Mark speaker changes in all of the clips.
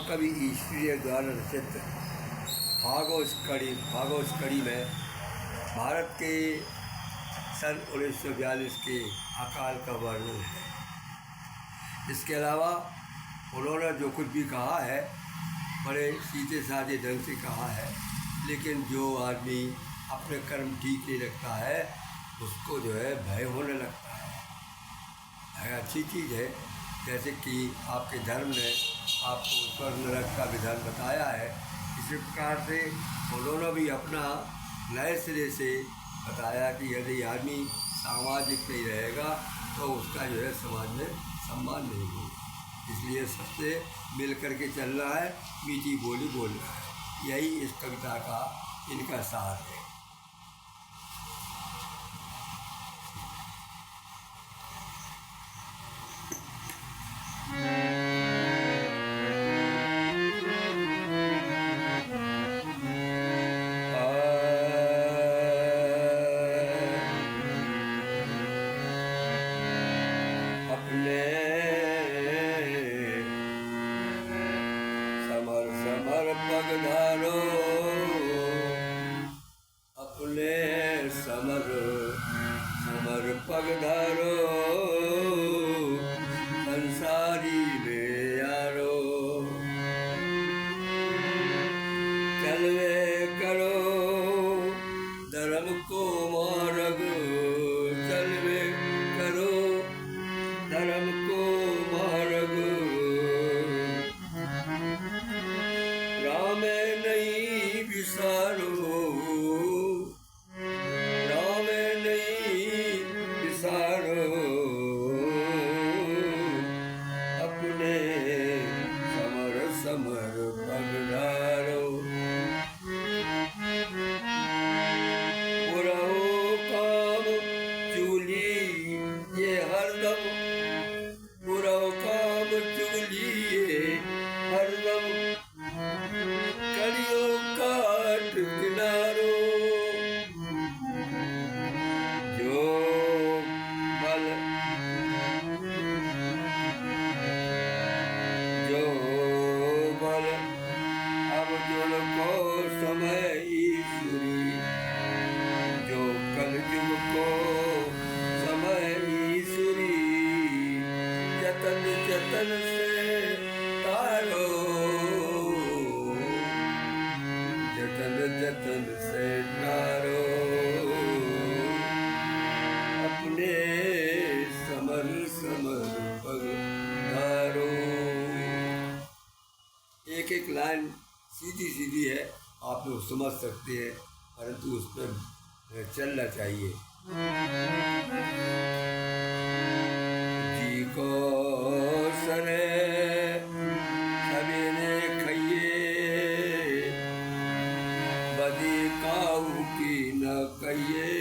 Speaker 1: महाकवि ईश्वरीय द्वारा रचित भागवत में भारत के सन 1942 के अकाल का वर्णन है। इसके अलावा उन्होंने जो कुछ भी कहा है बड़े सीधे साधे ढंग से कहा है, लेकिन जो आदमी अपने कर्म ठीक नहीं रखता है उसको जो है भय होने लगता है। भय अच्छी चीज़ है, जैसे कि आपके धर्म ने आपको स्वर्ग नरक का विधान बताया है, इसी प्रकार से उन्होंने भी अपना नए सिरे से बताया कि यदि आदमी सामाजिक नहीं रहेगा तो उसका जो है समाज में सम्मान नहीं होगा। इसलिए सबसे मिल कर के चलना है, मीठी बोली बोलना है। यही इस कविता का इनका सार है। अपने समर पग धारो, अपने समर पग धारो, संसारी में यारो, चलवे करो धर्म को मार्ग, चलवे करो धर्म को मार्ग, राम नहीं विसारो, राम नहीं विसारो, अपने समर पग धारो। बुराओ काम चूली ये हरदम, बुराओ काम चूली ये हरदम, कलियों काट किनारो, जो बल अब जुड़ को समय ईश्वरी, जो कल जुग को समय ईश्वरी, जतन जतन से तारो, जतन जतन से तारो, अपने समर पग धारो। एक एक लाइन सीधी सीधी है, आप लोग समझ सकते हैं, परंतु उस पर चलना चाहिए। जी को सरे सवेरे खइए, बदी काऊ की न कहिए,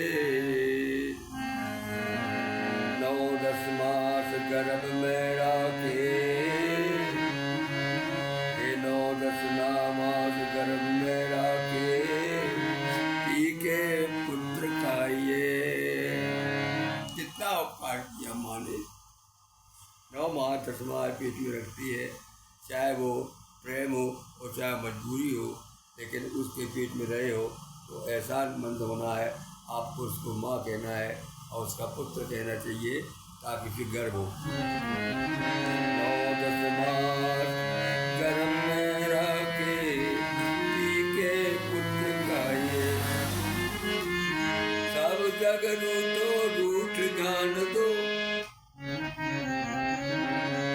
Speaker 1: 9-10 मास गर्भ में राखे, 9-10 मास गर्भ में राखे, पी के पुत्र खाइए। कितना उपकार किया माँ ने, 9 मास 10 मास पेट में रखती है, चाहे वो प्रेम हो और चाहे मजबूरी हो, लेकिन उसके पेट में रहे हो तो एहसान मंद होना है। आपको उसको माँ कहना है और उसका पुत्र कहना चाहिए, ताकि फिर गर्व हो। 9-10 मास गर्भ में रखे, पी के पुत्र खाइए, सब जग रूठ जान दो,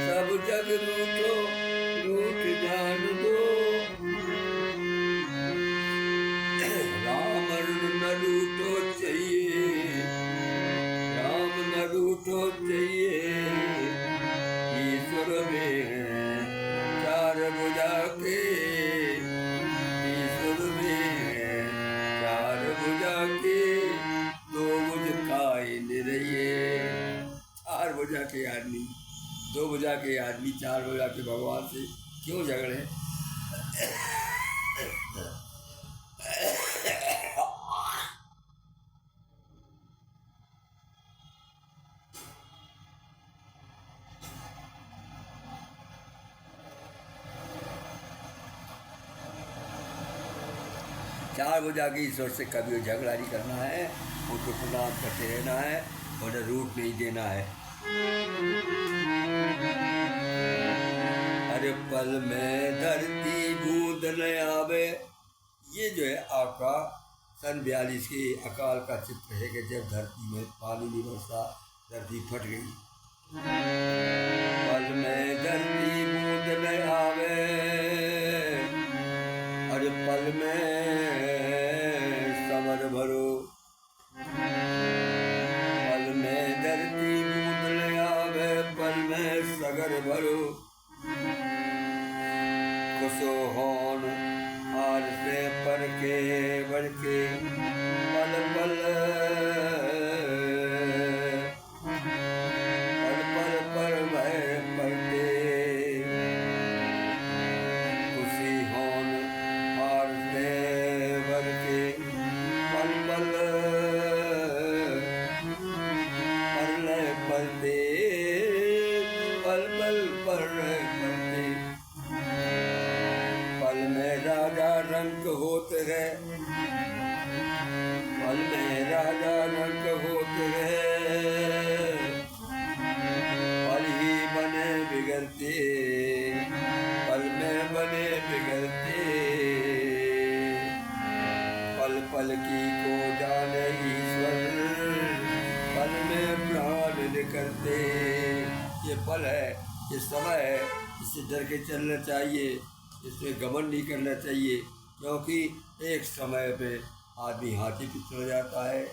Speaker 1: सब जग रूठ जान दो, राम न रूठो चाहिए, राम न रूठो चाहिए, ईश्वर में चार भुजा के, ईश्वर में चार भुजा के, 2 भुज खाए निरहिए। 4 भुजा के आदमी, 2 भुजा के आदमी 4 भुजा के भगवान से क्यों झगड़े? लाचार हो जाके ईश्वर से कभी झगड़ा नहीं करना है, उनको प्रणाम करते रहना है और रूठ नहीं देना है। अरे पल में धरती बूंद न आवे, ये जो है आपका सन 42 के अकाल का चित्र है कि जब धरती में पानी नहीं बरसा, धरती फट गई। पल में धरती बूंद न आवे, अरे पल में समर भरो, पल में धरती बूंद न आवे, पल में सगर भरो। खुशो होन हार से पर के बढ़ के, पल पल पल पल पर भय पलटे। खुशी होन हार से बढ़ के, पल पल पलटे, पल पल पर पलटे। पल में राजा रंग होते रहे, पल में राजा रंग होते रहे, पल ही बने बिगड़ते, पल में बने बिगड़ते। पल पल की को जाने ईश्वर, पल में प्राण निकलते। ये पल है, ये समय है, इससे डर के चलना चाहिए, इसमें गमन नहीं करना चाहिए, क्योंकि एक समय पे आदमी हाथी पे चढ़ जाता है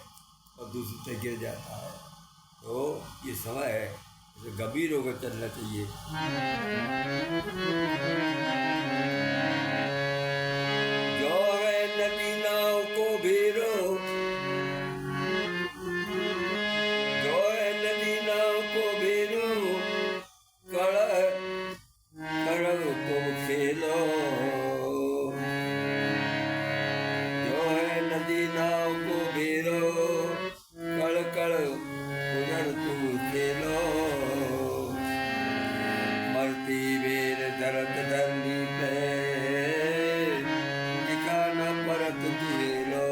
Speaker 1: और दूसरे पे गिर जाता है। तो ये समय है, इसे गंभीर होकर चलना चाहिए। जो है नदी नाव को घेरो, जो है नदी नाव को घेरो, तुम खेलो। जो है नदी नाव को घेरो, कड़ कड़ उधर तुम खेलो। मरती बेर दर्द धरनी पे, दिखाना परत तुझे लो,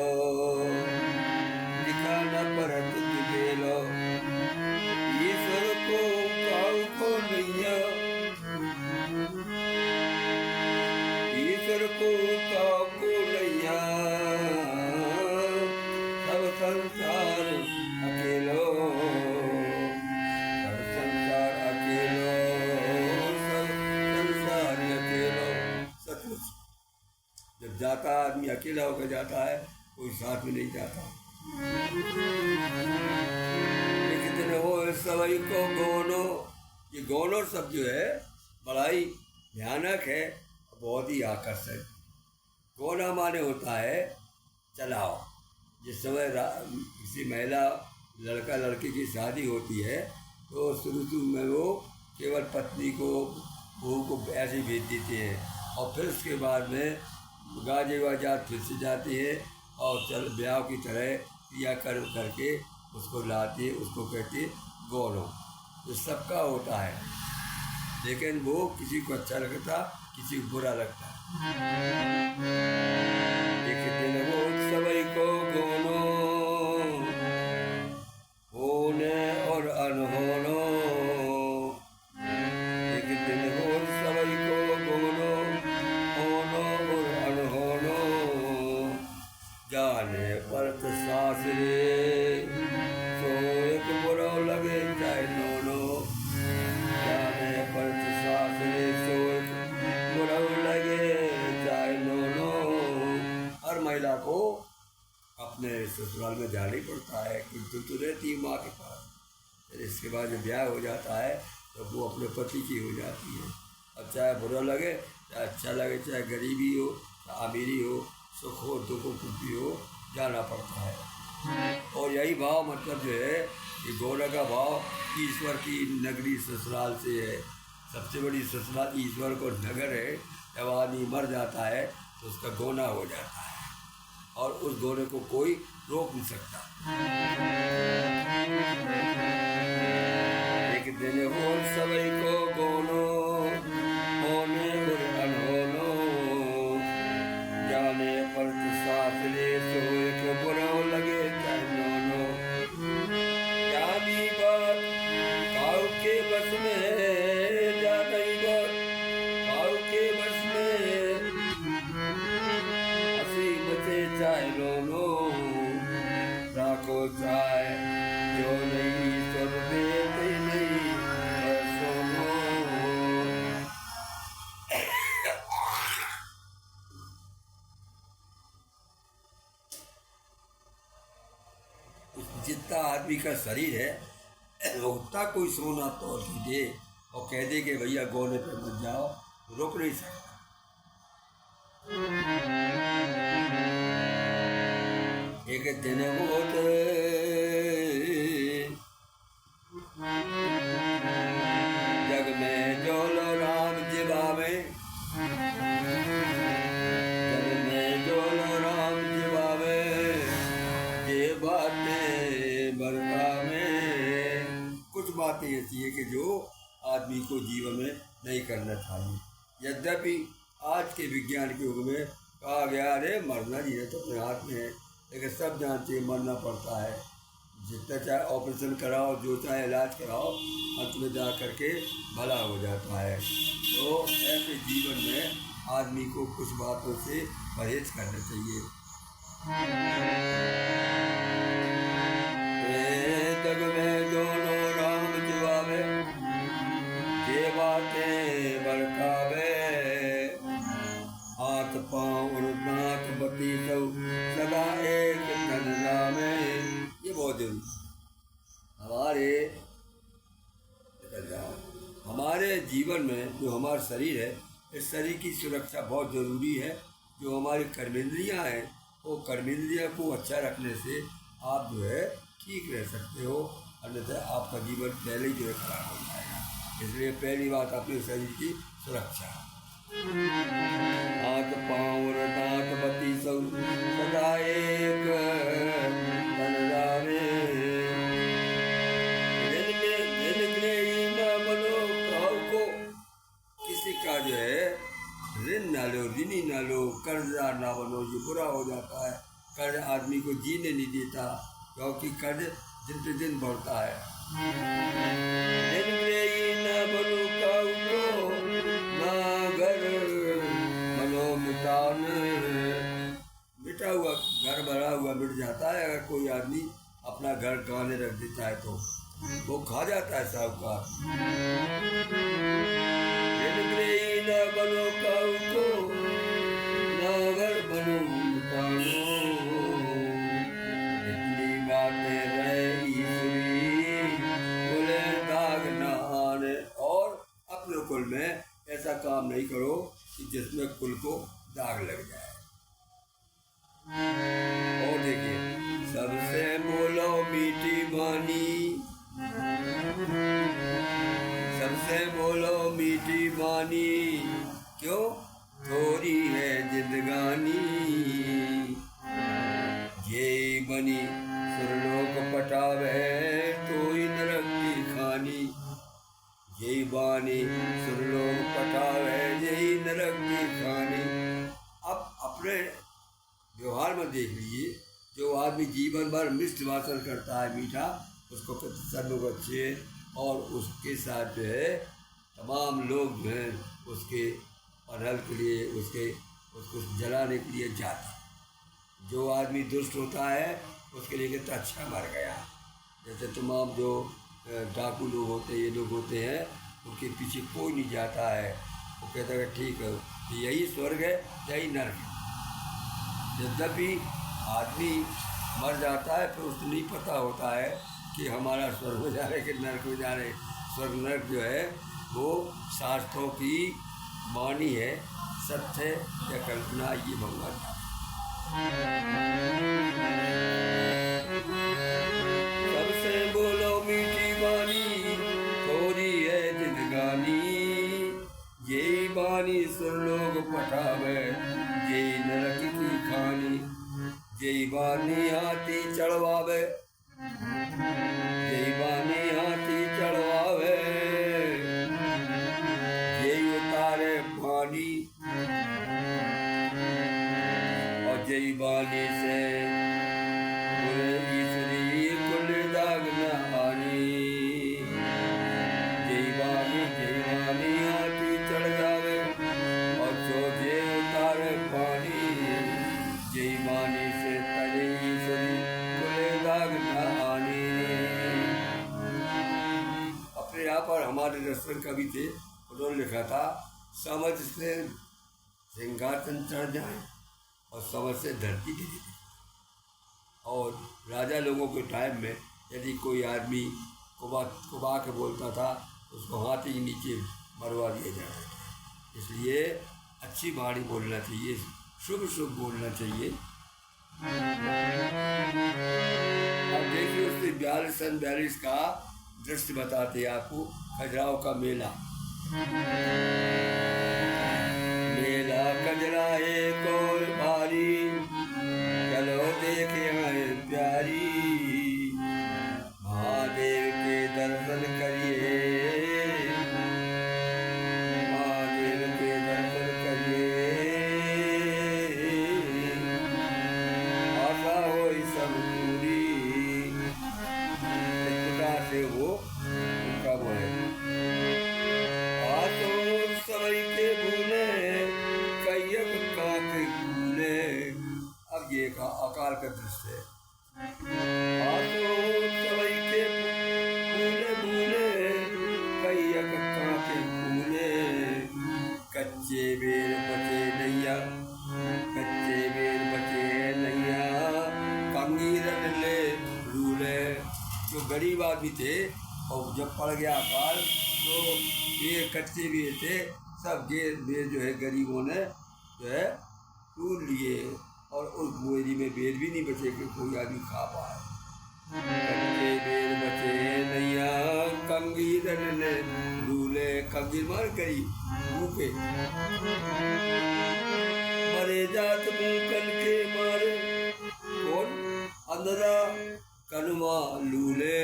Speaker 1: दिखाना परत तुझे लो। ईश्वर को काऊ को नैया, ईश्वर को काबू नैया, सब संसार अकेलो, सब संसार अकेलो, सब संसार अकेलो। सचमुच जब जाता आदमी अकेला होकर जाता है, कोई साथ में नहीं जाता। कितने हो सवई को गोनो, ये गोनो शब्द जो है बड़ा ही भयानक है, बहुत ही आकर्षक। गोना माने होता है चलाओ। जिस समय किसी महिला लड़का लड़की की शादी होती है तो शुरू में वो केवल पत्नी को बहू को ऐसे भेज देते हैं और फिर उसके बाद में गाजे बाजात फिर से जाती है और चल ब्याह की तरह क्रिया करके उसको लाती है, उसको कहती है गौनो। ये सबका होता है, लेकिन वो किसी को अच्छा लगता, किसी को बुरा लगता है। एक दिन वो सभी को गोनो, होने और अनहोनो। एक दिन वो सभी को गोनो, होनो और अनहोनो। जाने पर तो सासरे, सो एक बुरा लगे चाहे नोनो। जाने पर तो सासरे, सो बुरा लगे चाहे नोनो। हर महिला को अपने ससुराल में जाना ही पड़ता है, क्योंकि तो रहती है माँ के पास। फिर इसके बाद जब ब्याह हो जाता है तो वो अपने पति की हो जाती है। अब चाहे बुरा लगे चाहे अच्छा लगे, चाहे गरीबी हो चाहे अमीरी हो, सुख हो दुख हो कुछ भी हो, जाना पड़ता है। और यही भाव मतलब जो है ये गौना का भाव ईश्वर की नगरी ससुराल से है। सबसे बड़ी ससुराल ईश्वर को नगर है। जब आदमी मर जाता है तो उसका गौना हो जाता है और उस गौने को कोई रोक नहीं सकता। एक दिन हो सभी को गौनो, होने और अनहोनो। जाने पर तो साथ जाए रोनो, राखो चाहे जो नहीं ईश्वर देते नहीं सोनो। जितना आदमी का शरीर है उतना कोई सोना तोड़ दे और कह दे कि भैया गोने पे मत जाओ, रोक नहीं सकता। एक दिन होते जग में जोलो राम जिबावे, जग में जोलो राम जिबावे, ये बातें बरकावे। कुछ बातें ऐसी है कि जो आदमी को जीवन में नहीं करना चाहिए। यद्यपि आज के विज्ञान के युग में कहा गया अरे मरना जी है तो अपने हाथ में है, लेकिन सब जानते हैं मरना पड़ता है। जितना चाहे ऑपरेशन कराओ, जो चाहे इलाज कराओ, अंत में जा करके भला हो जाता है। तो ऐसे जीवन में आदमी को कुछ बातों से परहेज करना चाहिए। जग में दोनों राम जिबावे, ये बातें बरकावे, हाथ पाँव और नाक बती सब सदा एक तन नामे। ये बहुत जरूरी हमारे जीवन में जो हमारा शरीर है, इस शरीर की सुरक्षा बहुत ज़रूरी है। जो हमारी कर्मेंद्रियाँ हैं, वो कर्मेंद्रियाँ को अच्छा रखने से आप जो है ठीक रह सकते हो, अन्यथा आपका जीवन पहले ही जो है खराब हो जाएगा। इसलिए पहली बात अपने शरीर की सुरक्षा। हाथ पाँव और दांत बत्ती सब सदा एक तन जावे, किसी का जो है ऋण ना लो, ऋणी ना लो, कर्जदार ना बनो, ये बुरा हो जाता है। कर्ज आदमी को जीने नहीं देता, क्योंकि कर्ज दिन पे दिन बढ़ता है। ना बनो काऊ ना घर बनो मिटाने, मिटा हुआ घर भरा हुआ मिट जाता है। अगर कोई आदमी अपना घर गंवाने रख देता है तो वो खा जाता है साहूकार। ना बनो काऊ को ना घर बनो मिटानो, इतनी बातें रही बोले दाग न आने। और अपने कुल में ऐसा काम नहीं करो कि जिसमें कुल को दाग लग जाए। और देखिए, सबसे बोलो मीठी वाणी, सबसे बोलो मीठी वाणी, क्यों थोड़ी है जिंदगानी। ये बनी सुरलोक पटावे तो ही नरक की खानी, यही बानी सुरलोक पटावे यही नरक की खानी। अब अपने व्यवहार में देख लीजिए, जो आदमी जीवन भर मिष्ट वासन करता है मीठा, उसको सब लोग अच्छे, और उसके साथ जो है तमाम लोग जो हैं उसके अनहल के लिए उसको जलाने के लिए जाते हैं। जो आदमी दुष्ट होता है उसके लिए कहते अच्छा मर गया। जैसे तमाम जो डाकू लोग होते हैं, ये लोग होते हैं, उनके पीछे कोई नहीं जाता है। वो कहता है ठीक है, यही स्वर्ग है यही नर्क है। यद्यपि आदमी मर जाता है फिर उसको नहीं पता होता है कि हमारा स्वर्ग में जा रहे कि नर्क में जा रहे। स्वर्ग नर्क जो है वो शास्त्रों की वाणी है, सत्य या कल्पना, ये भगवान सबसे बोलो मीठी वाणी, थोड़ी है जिंदगानी। यही वाणी सुन लोग पठावे यही नरक की खानी। यही वाणी हाथी चढ़वावे, यही वाणी हाथी चढ़वावे, यही उतारे पानी, और यही वाणी से पूरे ईश्वरी कुल दाग न आनी। यही वाणी हाथी चढ़ जावे, और जो जे उतारे पानी, यही वाणी से तले ईश्वरी खुले दाग न आने। अपने यहाँ पर हमारे रसवन कवि थे, उन्होंने लिखा था, समझ से सिंहासन चढ़ जाए और समझ से धरती गिर जाए। और राजा लोगों के टाइम में यदि कोई आदमी कुबा के बोलता था, उसको हाथी के नीचे मरवा दिया जाता था। इसलिए अच्छी वाणी बोलना चाहिए, शुभ शुभ बोलना चाहिए। अब देखिए उससे 42 का दृश्य बताते हैं आपको। खजुराहो का मेला, मेला खजुराहे को भारी, चलो देखे आए प्यारी, महादेव के दर्शन करिए, महादेव के दर्शन करिए, आशा हो सब पूरी। इस प्रकार से वो उनका वो है। सवई के भूले कैयक काके भूले। अब ये का अकाल का दृश्य है। सवई के भूले भूले कैयक काके भूले, कच्चे बेर बचे नैया, कच्चे बेर बचे नैया, कंगीरन ले रूले। जो गरीब आदमी थे और जब पड़ गया अकाल तो ये कच्चे बेर थे, सब बेर जो है गरीबों ने जो है टूट लिए और उस बोरी में बेर भी नहीं बचे कि कोई आदमी खा पाए। कच्चे बेर बचे नैया, कंगीरन ने रूले। कंगीर मार गरीब भूखे, मरे जात मुंह के मारे, कौन अंधरा कनुमा लूले।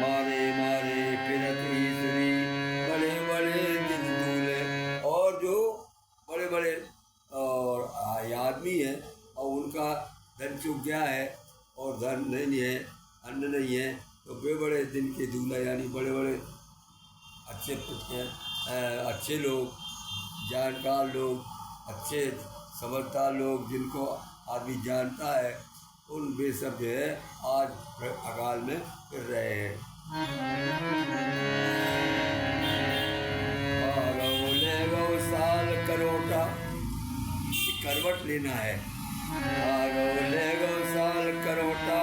Speaker 1: मारे मारे फिरत ईश्वरी, बड़े बड़े दिन दूले। और जो बड़े बड़े और आदमी है और उनका धन चुक गया है और धन नहीं है, अन्न नहीं है, तो वे बड़े दिन के दूल्हा, यानी बड़े बड़े अच्छे लोग, जानकार लोग, अच्छे समझदार लोग, जिनको आदमी जानता है, उन वे सब जो है आज अकाल में फिर रहे हैं। ले गो साल करोटा, करवट लेना है। ले गो साल करोटा,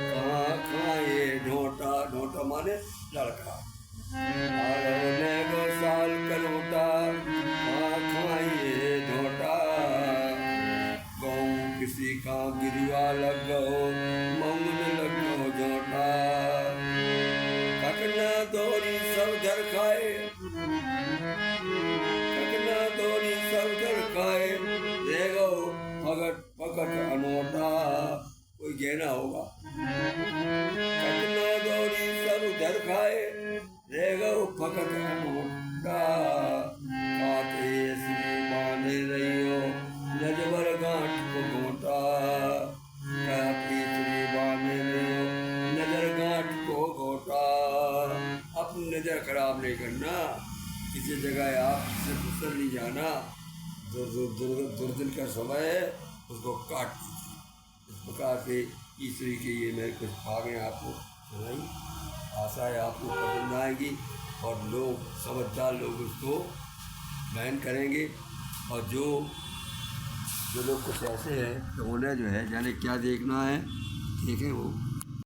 Speaker 1: कहाँ कहाँ ये ढोटा, ढोटा माने लड़का। ले गो साल करोटा, कहाँ कहाँ ये ढोटा, गऊ किसी का गिरवा लग गो, मंगल लग गो जोटा। ककना दौरी सब धर खाए, ककना दौरी सब धर खाए, दे गो भगत भगत अनोटा। कोई गहना होगा। ककना दौरी सब धर खाए, दे गो भगत अनोटा। काते श्री बांधे रहियो, नजबर गांठ को घोटा। काते श्री बांधे रहियो, नजर गांठ को घोटा। अपनी नजर खराब नहीं करना, किसी जगह आप से गुजर नहीं जाना। दुर्दिन का समय है, उसको काट दीजिए। इस प्रकार से ईश्वरी के ये मैं कुछ भागें आपको सुनाई। आशा है आपको पसंद आएगी और लोग, समझदार लोग उसको बहन करेंगे। और जो लोग कुछ ऐसे हैं तो उन्हें जो है जाने क्या देखना है, देखें वो